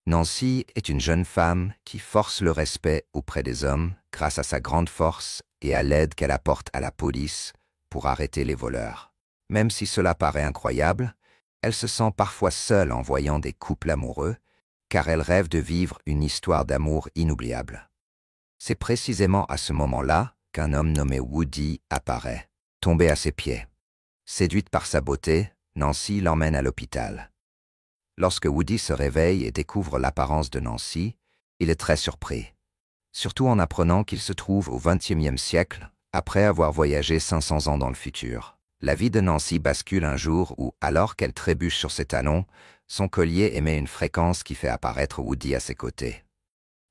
Nancy est une jeune femme qui force le respect auprès des hommes grâce à sa grande force et à l'aide qu'elle apporte à la police pour arrêter les voleurs. Même si cela paraît incroyable, elle se sent parfois seule en voyant des couples amoureux, car elle rêve de vivre une histoire d'amour inoubliable. C'est précisément à ce moment-là qu'un homme nommé Woody apparaît, tombé à ses pieds. Séduite par sa beauté, Nancy l'emmène à l'hôpital. Lorsque Woody se réveille et découvre l'apparence de Nancy, il est très surpris, surtout en apprenant qu'il se trouve au XXe siècle, après avoir voyagé 500 ans dans le futur. La vie de Nancy bascule un jour où, alors qu'elle trébuche sur ses talons, son collier émet une fréquence qui fait apparaître Woody à ses côtés.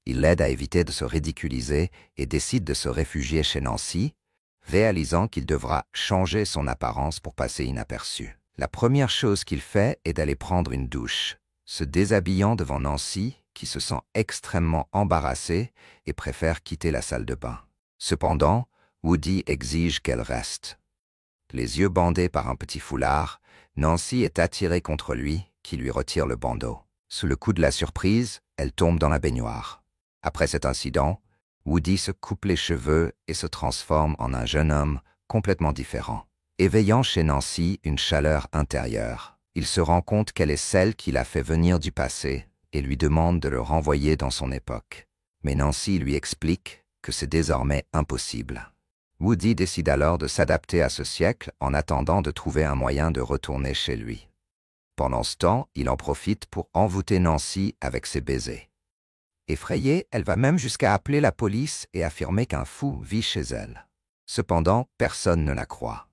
Il l'aide à éviter de se ridiculiser et décide de se réfugier chez Nancy, réalisant qu'il devra changer son apparence pour passer inaperçu. La première chose qu'il fait est d'aller prendre une douche, se déshabillant devant Nancy, qui se sent extrêmement embarrassée et préfère quitter la salle de bain. Cependant, Woody exige qu'elle reste. Les yeux bandés par un petit foulard, Nancy est attirée contre lui, qui lui retire le bandeau. Sous le coup de la surprise, elle tombe dans la baignoire. Après cet incident, Woody se coupe les cheveux et se transforme en un jeune homme complètement différent. Éveillant chez Nancy une chaleur intérieure, il se rend compte qu'elle est celle qui l'a fait venir du passé et lui demande de le renvoyer dans son époque. Mais Nancy lui explique que c'est désormais impossible. Woody décide alors de s'adapter à ce siècle en attendant de trouver un moyen de retourner chez lui. Pendant ce temps, il en profite pour envoûter Nancy avec ses baisers. Effrayée, elle va même jusqu'à appeler la police et affirmer qu'un fou vit chez elle. Cependant, personne ne la croit.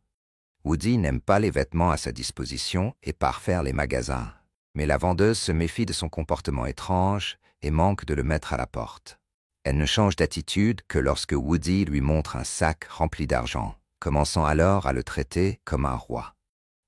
Woody n'aime pas les vêtements à sa disposition et part faire les magasins. Mais la vendeuse se méfie de son comportement étrange et manque de le mettre à la porte. Elle ne change d'attitude que lorsque Woody lui montre un sac rempli d'argent, commençant alors à le traiter comme un roi.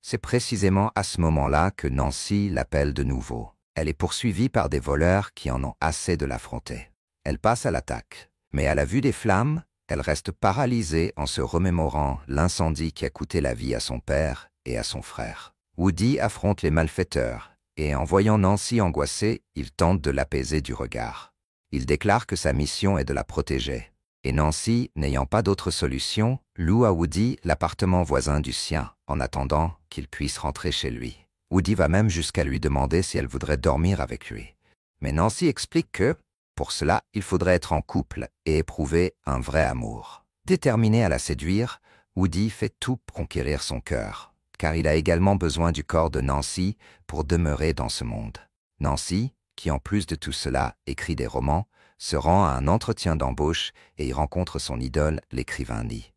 C'est précisément à ce moment-là que Nancy l'appelle de nouveau. Elle est poursuivie par des voleurs qui en ont assez de l'affronter. Elle passe à l'attaque, mais à la vue des flammes, elle reste paralysée en se remémorant l'incendie qui a coûté la vie à son père et à son frère. Woody affronte les malfaiteurs, et en voyant Nancy angoissée, il tente de l'apaiser du regard. Il déclare que sa mission est de la protéger. Et Nancy, n'ayant pas d'autre solution, loue à Woody l'appartement voisin du sien, en attendant qu'il puisse rentrer chez lui. Woody va même jusqu'à lui demander si elle voudrait dormir avec lui. Mais Nancy explique que, pour cela, il faudrait être en couple et éprouver un vrai amour. Déterminé à la séduire, Woody fait tout pour conquérir son cœur, car il a également besoin du corps de Nancy pour demeurer dans ce monde. Nancy, qui en plus de tout cela écrit des romans, se rend à un entretien d'embauche et y rencontre son idole, l'écrivain Lee.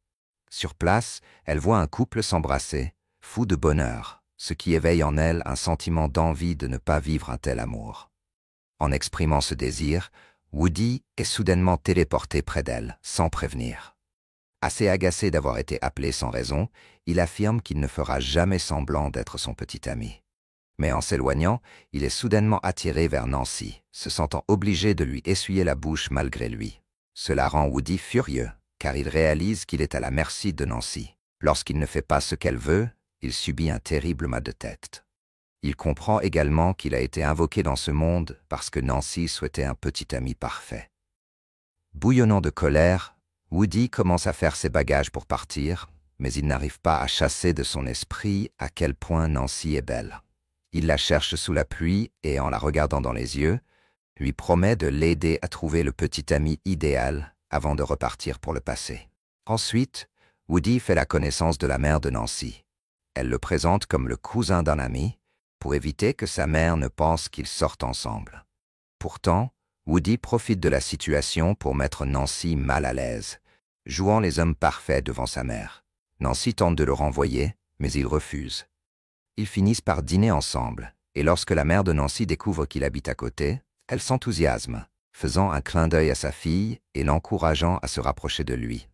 Sur place, elle voit un couple s'embrasser, fou de bonheur, ce qui éveille en elle un sentiment d'envie de ne pas vivre un tel amour. En exprimant ce désir, Woody est soudainement téléporté près d'elle, sans prévenir. Assez agacé d'avoir été appelé sans raison, il affirme qu'il ne fera jamais semblant d'être son petit ami. Mais en s'éloignant, il est soudainement attiré vers Nancy, se sentant obligé de lui essuyer la bouche malgré lui. Cela rend Woody furieux, car il réalise qu'il est à la merci de Nancy. Lorsqu'il ne fait pas ce qu'elle veut, il subit un terrible mal de tête. Il comprend également qu'il a été invoqué dans ce monde parce que Nancy souhaitait un petit ami parfait. Bouillonnant de colère, Woody commence à faire ses bagages pour partir, mais il n'arrive pas à chasser de son esprit à quel point Nancy est belle. Il la cherche sous la pluie et, en la regardant dans les yeux, lui promet de l'aider à trouver le petit ami idéal avant de repartir pour le passé. Ensuite, Woody fait la connaissance de la mère de Nancy. Elle le présente comme le cousin d'un ami, pour éviter que sa mère ne pense qu'ils sortent ensemble. Pourtant, Woody profite de la situation pour mettre Nancy mal à l'aise, jouant les hommes parfaits devant sa mère. Nancy tente de le renvoyer, mais il refuse. Ils finissent par dîner ensemble, et lorsque la mère de Nancy découvre qu'il habite à côté, elle s'enthousiasme, faisant un clin d'œil à sa fille et l'encourageant à se rapprocher de lui.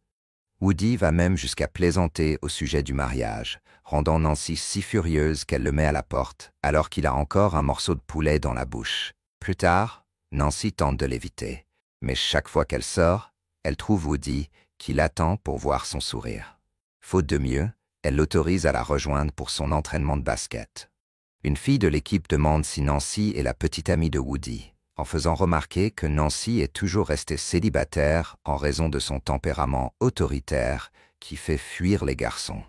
Woody va même jusqu'à plaisanter au sujet du mariage, rendant Nancy si furieuse qu'elle le met à la porte, alors qu'il a encore un morceau de poulet dans la bouche. Plus tard, Nancy tente de l'éviter, mais chaque fois qu'elle sort, elle trouve Woody, qui l'attend pour voir son sourire. Faute de mieux, elle l'autorise à la rejoindre pour son entraînement de basket. Une fille de l'équipe demande si Nancy est la petite amie de Woody. en faisant remarquer que Nancy est toujours restée célibataire en raison de son tempérament autoritaire qui fait fuir les garçons.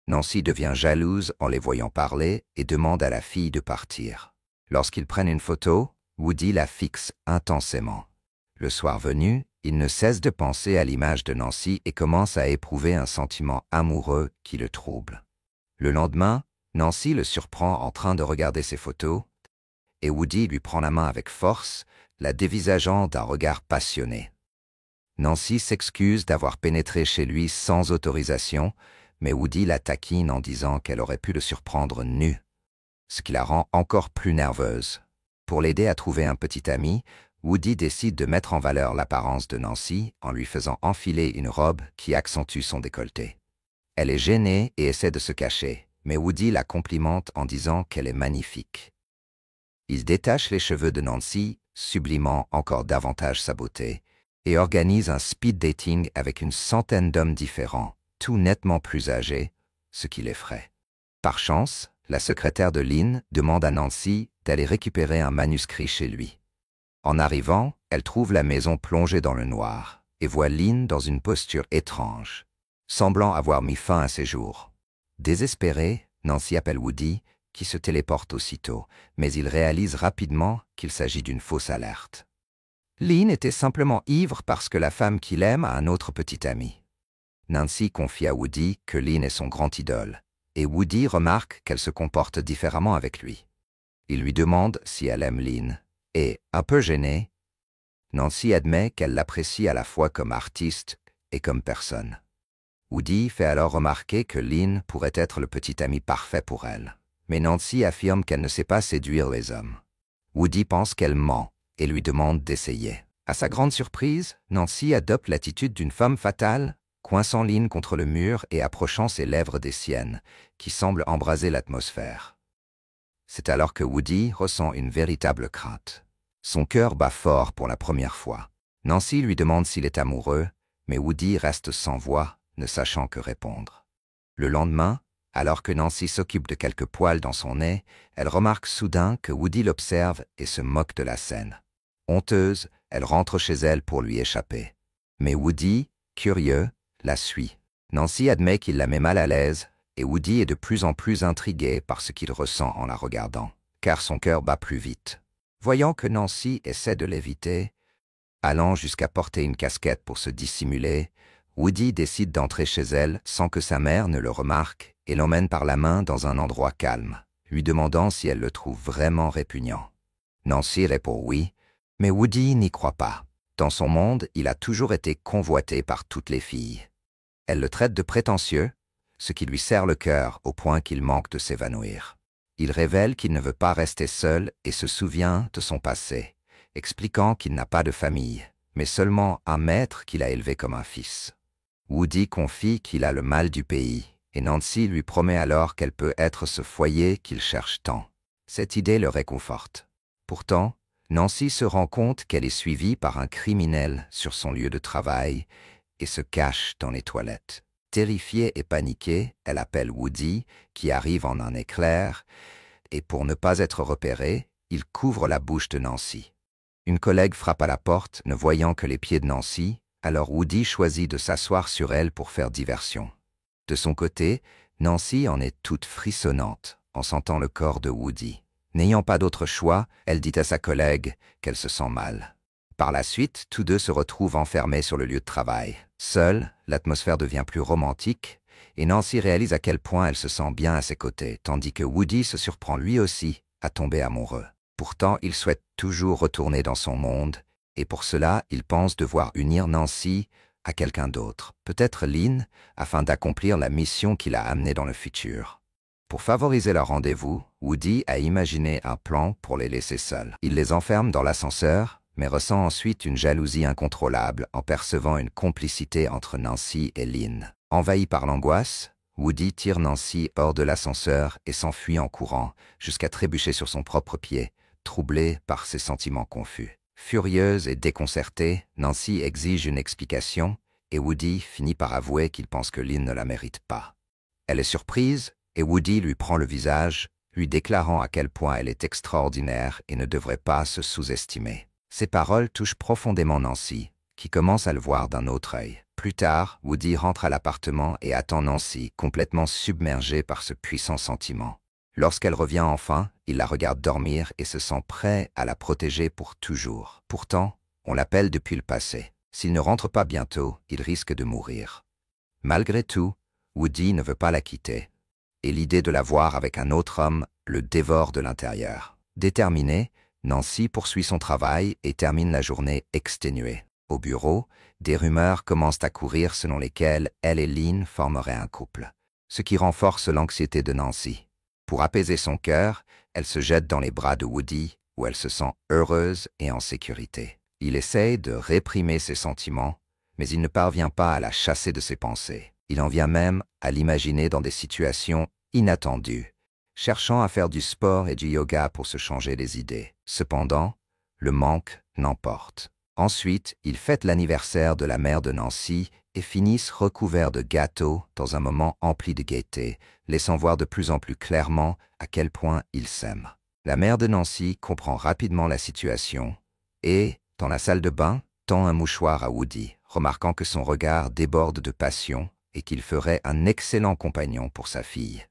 Nancy devient jalouse en les voyant parler et demande à la fille de partir. Lorsqu'ils prennent une photo, Woody la fixe intensément. Le soir venu, il ne cesse de penser à l'image de Nancy et commence à éprouver un sentiment amoureux qui le trouble. Le lendemain, Nancy le surprend en train de regarder ses photos et Woody lui prend la main avec force, la dévisageant d'un regard passionné. Nancy s'excuse d'avoir pénétré chez lui sans autorisation, mais Woody la taquine en disant qu'elle aurait pu le surprendre nu, ce qui la rend encore plus nerveuse. Pour l'aider à trouver un petit ami, Woody décide de mettre en valeur l'apparence de Nancy en lui faisant enfiler une robe qui accentue son décolleté. Elle est gênée et essaie de se cacher, mais Woody la complimente en disant qu'elle est magnifique. Il détache les cheveux de Nancy, sublimant encore davantage sa beauté, et organise un speed dating avec une centaine d'hommes différents, tout nettement plus âgés, ce qui l'effraie. Par chance, la secrétaire de Lynn demande à Nancy d'aller récupérer un manuscrit chez lui. En arrivant, elle trouve la maison plongée dans le noir et voit Lynn dans une posture étrange, semblant avoir mis fin à ses jours. Désespérée, Nancy appelle Woody, qui se téléporte aussitôt, mais il réalise rapidement qu'il s'agit d'une fausse alerte. Lynn était simplement ivre parce que la femme qu'il aime a un autre petit ami. Nancy confie à Woody que Lynn est son grand idole, et Woody remarque qu'elle se comporte différemment avec lui. Il lui demande si elle aime Lynn, et, un peu gênée, Nancy admet qu'elle l'apprécie à la fois comme artiste et comme personne. Woody fait alors remarquer que Lynn pourrait être le petit ami parfait pour elle, mais Nancy affirme qu'elle ne sait pas séduire les hommes. Woody pense qu'elle ment et lui demande d'essayer. À sa grande surprise, Nancy adopte l'attitude d'une femme fatale, coinçant Lynn contre le mur et approchant ses lèvres des siennes, qui semblent embraser l'atmosphère. C'est alors que Woody ressent une véritable crainte. Son cœur bat fort pour la première fois. Nancy lui demande s'il est amoureux, mais Woody reste sans voix, ne sachant que répondre. Le lendemain, alors que Nancy s'occupe de quelques poils dans son nez, elle remarque soudain que Woody l'observe et se moque de la scène. Honteuse, elle rentre chez elle pour lui échapper. Mais Woody, curieux, la suit. Nancy admet qu'il la met mal à l'aise, et Woody est de plus en plus intrigué par ce qu'il ressent en la regardant, car son cœur bat plus vite. Voyant que Nancy essaie de l'éviter, allant jusqu'à porter une casquette pour se dissimuler, Woody décide d'entrer chez elle sans que sa mère ne le remarque et l'emmène par la main dans un endroit calme, lui demandant si elle le trouve vraiment répugnant. Nancy répond oui, mais Woody n'y croit pas. Dans son monde, il a toujours été convoité par toutes les filles. Elle le traite de prétentieux, ce qui lui serre le cœur au point qu'il manque de s'évanouir. Il révèle qu'il ne veut pas rester seul et se souvient de son passé, expliquant qu'il n'a pas de famille, mais seulement un maître qu'il a élevé comme un fils. Woody confie qu'il a le mal du pays, et Nancy lui promet alors qu'elle peut être ce foyer qu'il cherche tant. Cette idée le réconforte. Pourtant, Nancy se rend compte qu'elle est suivie par un criminel sur son lieu de travail et se cache dans les toilettes. Terrifiée et paniquée, elle appelle Woody, qui arrive en un éclair, et pour ne pas être repéré, il couvre la bouche de Nancy. Une collègue frappe à la porte, ne voyant que les pieds de Nancy, alors Woody choisit de s'asseoir sur elle pour faire diversion. De son côté, Nancy en est toute frissonnante en sentant le corps de Woody. N'ayant pas d'autre choix, elle dit à sa collègue qu'elle se sent mal. Par la suite, tous deux se retrouvent enfermés sur le lieu de travail. Seule, l'atmosphère devient plus romantique, et Nancy réalise à quel point elle se sent bien à ses côtés, tandis que Woody se surprend lui aussi à tomber amoureux. Pourtant, il souhaite toujours retourner dans son monde, et pour cela, il pense devoir unir Nancy à quelqu'un d'autre, peut-être Lynn, afin d'accomplir la mission qui l'a amené dans le futur. Pour favoriser leur rendez-vous, Woody a imaginé un plan pour les laisser seuls. Il les enferme dans l'ascenseur, mais ressent ensuite une jalousie incontrôlable en percevant une complicité entre Nancy et Lynn. Envahi par l'angoisse, Woody tire Nancy hors de l'ascenseur et s'enfuit en courant, jusqu'à trébucher sur son propre pied, troublé par ses sentiments confus. Furieuse et déconcertée, Nancy exige une explication et Woody finit par avouer qu'il pense que Lynn ne la mérite pas. Elle est surprise et Woody lui prend le visage, lui déclarant à quel point elle est extraordinaire et ne devrait pas se sous-estimer. Ces paroles touchent profondément Nancy, qui commence à le voir d'un autre œil. Plus tard, Woody rentre à l'appartement et attend Nancy, complètement submergée par ce puissant sentiment. Lorsqu'elle revient enfin, il la regarde dormir et se sent prêt à la protéger pour toujours. Pourtant, on l'appelle depuis le passé. S'il ne rentre pas bientôt, il risque de mourir. Malgré tout, Woody ne veut pas la quitter, et l'idée de la voir avec un autre homme le dévore de l'intérieur. Déterminée, Nancy poursuit son travail et termine la journée exténuée. Au bureau, des rumeurs commencent à courir selon lesquelles elle et Lynn formeraient un couple, ce qui renforce l'anxiété de Nancy. Pour apaiser son cœur, elle se jette dans les bras de Woody, où elle se sent heureuse et en sécurité. Il essaye de réprimer ses sentiments, mais il ne parvient pas à la chasser de ses pensées. Il en vient même à l'imaginer dans des situations inattendues, cherchant à faire du sport et du yoga pour se changer les idées. Cependant, le manque l'emporte. Ensuite, ils fêtent l'anniversaire de la mère de Nancy et finissent recouverts de gâteaux dans un moment empli de gaieté, laissant voir de plus en plus clairement à quel point ils s'aiment. La mère de Nancy comprend rapidement la situation et, dans la salle de bain, tend un mouchoir à Woody, remarquant que son regard déborde de passion et qu'il ferait un excellent compagnon pour sa fille.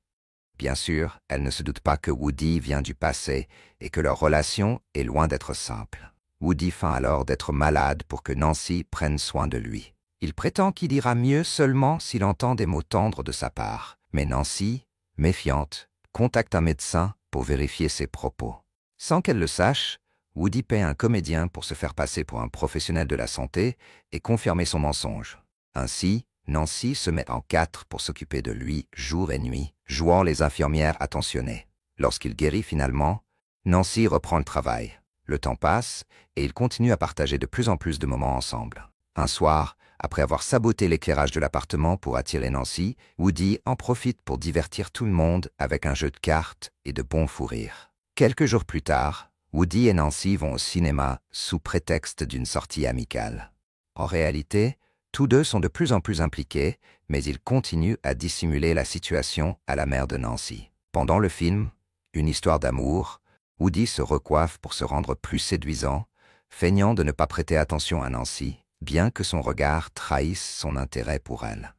Bien sûr, elle ne se doute pas que Woody vient du passé et que leur relation est loin d'être simple. Woody feint alors d'être malade pour que Nancy prenne soin de lui. Il prétend qu'il ira mieux seulement s'il entend des mots tendres de sa part. Mais Nancy, méfiante, contacte un médecin pour vérifier ses propos. Sans qu'elle le sache, Woody paie un comédien pour se faire passer pour un professionnel de la santé et confirmer son mensonge. Ainsi, Nancy se met en quatre pour s'occuper de lui jour et nuit, jouant les infirmières attentionnées. Lorsqu'il guérit finalement, Nancy reprend le travail. Le temps passe et ils continuent à partager de plus en plus de moments ensemble. Un soir, après avoir saboté l'éclairage de l'appartement pour attirer Nancy, Woody en profite pour divertir tout le monde avec un jeu de cartes et de bons fous rires. Quelques jours plus tard, Woody et Nancy vont au cinéma sous prétexte d'une sortie amicale. En réalité, tous deux sont de plus en plus impliqués, mais ils continuent à dissimuler la situation à la mère de Nancy. Pendant le film, une histoire d'amour, Woody se recoiffe pour se rendre plus séduisant, feignant de ne pas prêter attention à Nancy, bien que son regard trahisse son intérêt pour elle.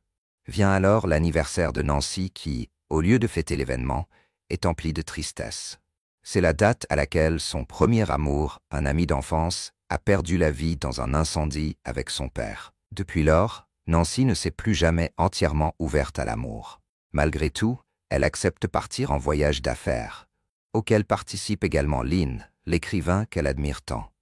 Vient alors l'anniversaire de Nancy qui, au lieu de fêter l'événement, est empli de tristesse. C'est la date à laquelle son premier amour, un ami d'enfance, a perdu la vie dans un incendie avec son père. Depuis lors, Nancy ne s'est plus jamais entièrement ouverte à l'amour. Malgré tout, elle accepte de partir en voyage d'affaires, auquel participe également Lynn, l'écrivain qu'elle admire tant.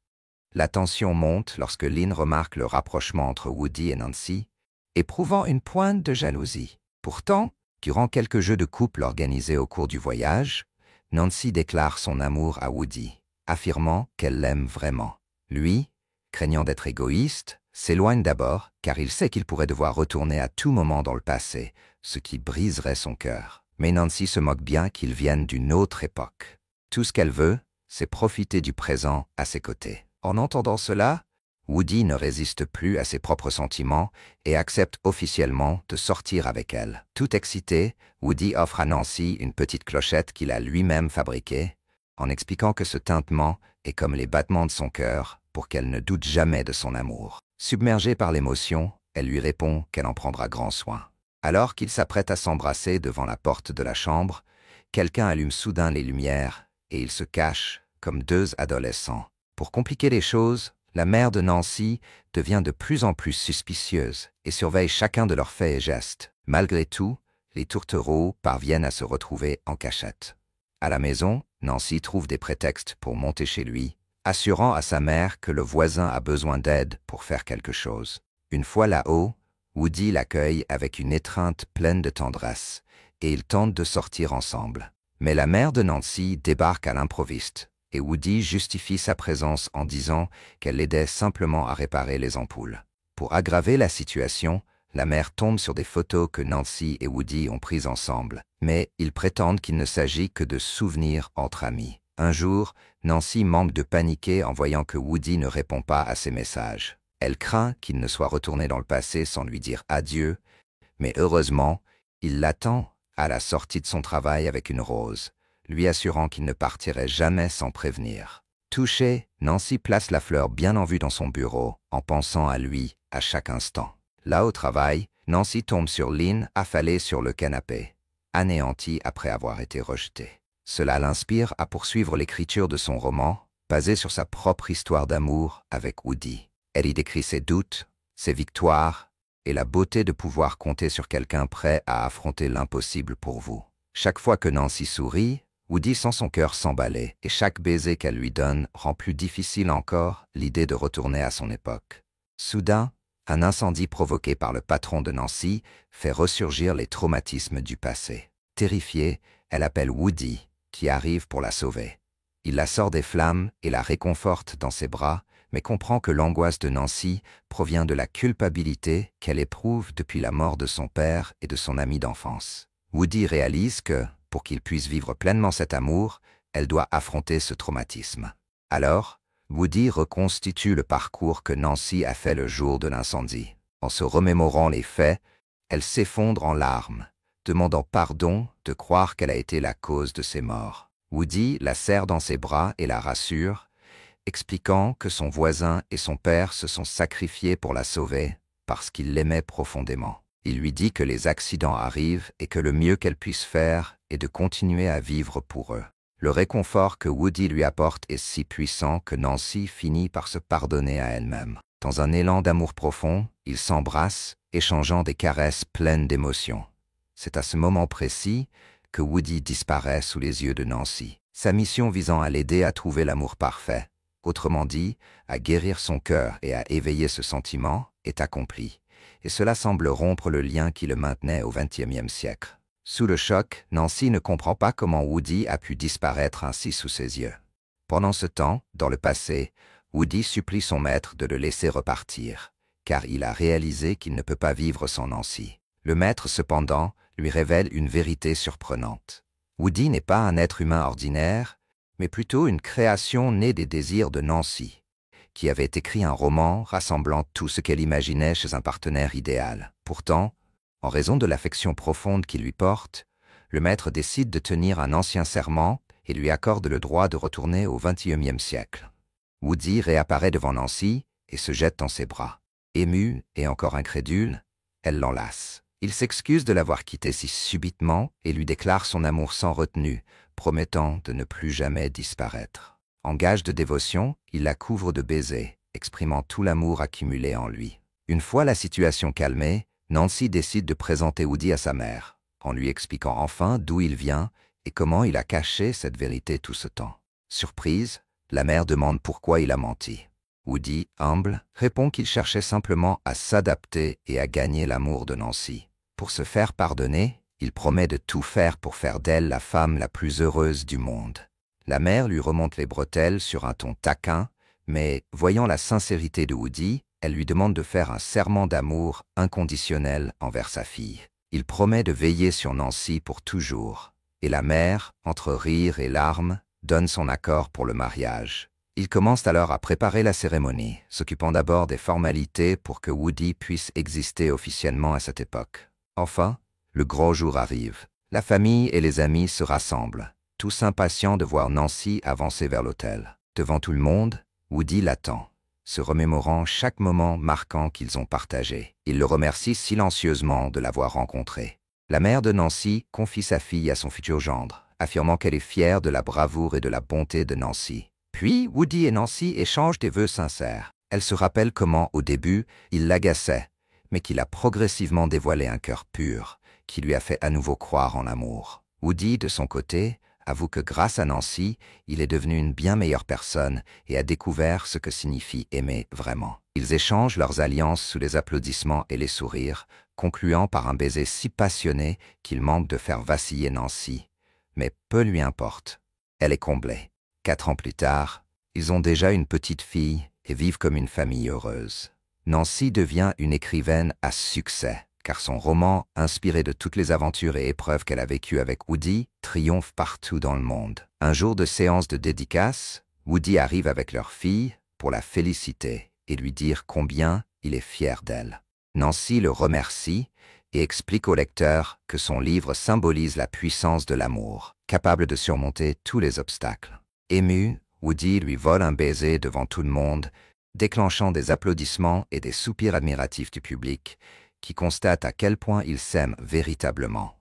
La tension monte lorsque Lynn remarque le rapprochement entre Woody et Nancy, éprouvant une pointe de jalousie. Pourtant, durant quelques jeux de couple organisés au cours du voyage, Nancy déclare son amour à Woody, affirmant qu'elle l'aime vraiment. Lui, craignant d'être égoïste, s'éloigne d'abord car il sait qu'il pourrait devoir retourner à tout moment dans le passé, ce qui briserait son cœur. Mais Nancy se moque bien qu'ils viennent d'une autre époque. Tout ce qu'elle veut, c'est profiter du présent à ses côtés. En entendant cela, Woody ne résiste plus à ses propres sentiments et accepte officiellement de sortir avec elle. Tout excité, Woody offre à Nancy une petite clochette qu'il a lui-même fabriquée, en expliquant que ce tintement est comme les battements de son cœur pour qu'elle ne doute jamais de son amour. Submergée par l'émotion, elle lui répond qu'elle en prendra grand soin. Alors qu'ils s'apprêtent à s'embrasser devant la porte de la chambre, quelqu'un allume soudain les lumières et ils se cachent comme deux adolescents. Pour compliquer les choses, la mère de Nancy devient de plus en plus suspicieuse et surveille chacun de leurs faits et gestes. Malgré tout, les tourtereaux parviennent à se retrouver en cachette. À la maison, Nancy trouve des prétextes pour monter chez lui, assurant à sa mère que le voisin a besoin d'aide pour faire quelque chose. Une fois là-haut, Woody l'accueille avec une étreinte pleine de tendresse et ils tentent de sortir ensemble. Mais la mère de Nancy débarque à l'improviste et Woody justifie sa présence en disant qu'elle l'aidait simplement à réparer les ampoules. Pour aggraver la situation, la mère tombe sur des photos que Nancy et Woody ont prises ensemble, mais ils prétendent qu'il ne s'agit que de souvenirs entre amis. Un jour, Nancy manque de paniquer en voyant que Woody ne répond pas à ses messages. Elle craint qu'il ne soit retourné dans le passé sans lui dire adieu, mais heureusement, il l'attend à la sortie de son travail avec une rose, lui assurant qu'il ne partirait jamais sans prévenir. Touchée, Nancy place la fleur bien en vue dans son bureau, en pensant à lui à chaque instant. Là au travail, Nancy tombe sur Lynn affalée sur le canapé, anéantie après avoir été rejetée. Cela l'inspire à poursuivre l'écriture de son roman, basé sur sa propre histoire d'amour avec Woody. Elle y décrit ses doutes, ses victoires et la beauté de pouvoir compter sur quelqu'un prêt à affronter l'impossible pour vous. Chaque fois que Nancy sourit, Woody sent son cœur s'emballer et chaque baiser qu'elle lui donne rend plus difficile encore l'idée de retourner à son époque. Soudain, un incendie provoqué par le patron de Nancy fait ressurgir les traumatismes du passé. Terrifiée, elle appelle Woody, qui arrive pour la sauver. Il la sort des flammes et la réconforte dans ses bras, mais comprend que l'angoisse de Nancy provient de la culpabilité qu'elle éprouve depuis la mort de son père et de son ami d'enfance. Woody réalise que, pour qu'il puisse vivre pleinement cet amour, elle doit affronter ce traumatisme. Alors, Woody reconstitue le parcours que Nancy a fait le jour de l'incendie. En se remémorant les faits, elle s'effondre en larmes, demandant pardon de croire qu'elle a été la cause de ses morts. Woody la serre dans ses bras et la rassure, expliquant que son voisin et son père se sont sacrifiés pour la sauver parce qu'ils l'aimaient profondément. Il lui dit que les accidents arrivent et que le mieux qu'elle puisse faire est de continuer à vivre pour eux. Le réconfort que Woody lui apporte est si puissant que Nancy finit par se pardonner à elle-même. Dans un élan d'amour profond, ils s'embrassent, échangeant des caresses pleines d'émotion. C'est à ce moment précis que Woody disparaît sous les yeux de Nancy. Sa mission visant à l'aider à trouver l'amour parfait, autrement dit, à guérir son cœur et à éveiller ce sentiment, est accomplie. Et cela semble rompre le lien qui le maintenait au XXe siècle. Sous le choc, Nancy ne comprend pas comment Woody a pu disparaître ainsi sous ses yeux. Pendant ce temps, dans le passé, Woody supplie son maître de le laisser repartir, car il a réalisé qu'il ne peut pas vivre sans Nancy. Le maître, cependant, lui révèle une vérité surprenante. Woody n'est pas un être humain ordinaire, mais plutôt une création née des désirs de Nancy, qui avait écrit un roman rassemblant tout ce qu'elle imaginait chez un partenaire idéal. Pourtant, en raison de l'affection profonde qu'il lui porte, le maître décide de tenir un ancien serment et lui accorde le droit de retourner au XXIe siècle. Woody réapparaît devant Nancy et se jette dans ses bras. Émue et encore incrédule, elle l'enlace. Il s'excuse de l'avoir quittée si subitement et lui déclare son amour sans retenue, promettant de ne plus jamais disparaître. En gage de dévotion, il la couvre de baisers, exprimant tout l'amour accumulé en lui. Une fois la situation calmée, Nancy décide de présenter Woody à sa mère, en lui expliquant enfin d'où il vient et comment il a caché cette vérité tout ce temps. Surprise, la mère demande pourquoi il a menti. Woody, humble, répond qu'il cherchait simplement à s'adapter et à gagner l'amour de Nancy. Pour se faire pardonner, il promet de tout faire pour faire d'elle la femme la plus heureuse du monde. La mère lui remonte les bretelles sur un ton taquin, mais voyant la sincérité de Woody, elle lui demande de faire un serment d'amour inconditionnel envers sa fille. Il promet de veiller sur Nancy pour toujours, et la mère, entre rire et larmes, donne son accord pour le mariage. Ils commencent alors à préparer la cérémonie, s'occupant d'abord des formalités pour que Woody puisse exister officiellement à cette époque. Enfin, le gros jour arrive. La famille et les amis se rassemblent, tous impatients de voir Nancy avancer vers l'autel. Devant tout le monde, Woody l'attend, se remémorant chaque moment marquant qu'ils ont partagé. Il le remercie silencieusement de l'avoir rencontré. La mère de Nancy confie sa fille à son futur gendre, affirmant qu'elle est fière de la bravoure et de la bonté de Nancy. Puis, Woody et Nancy échangent des vœux sincères. Elle se rappelle comment, au début, il l'agaçait, mais qu'il a progressivement dévoilé un cœur pur, qui lui a fait à nouveau croire en l'amour. Woody, de son côté, avoue que grâce à Nancy, il est devenu une bien meilleure personne et a découvert ce que signifie aimer vraiment. Ils échangent leurs alliances sous les applaudissements et les sourires, concluant par un baiser si passionné qu'il manque de faire vaciller Nancy. Mais peu lui importe. Elle est comblée. 4 ans plus tard, ils ont déjà une petite fille et vivent comme une famille heureuse. Nancy devient une écrivaine à succès, car son roman, inspiré de toutes les aventures et épreuves qu'elle a vécues avec Woody, triomphe partout dans le monde. Un jour de séance de dédicace, Woody arrive avec leur fille pour la féliciter et lui dire combien il est fier d'elle. Nancy le remercie et explique au lecteur que son livre symbolise la puissance de l'amour, capable de surmonter tous les obstacles. Ému, Woody lui vole un baiser devant tout le monde, déclenchant des applaudissements et des soupirs admiratifs du public, qui constate à quel point ils s'aiment véritablement.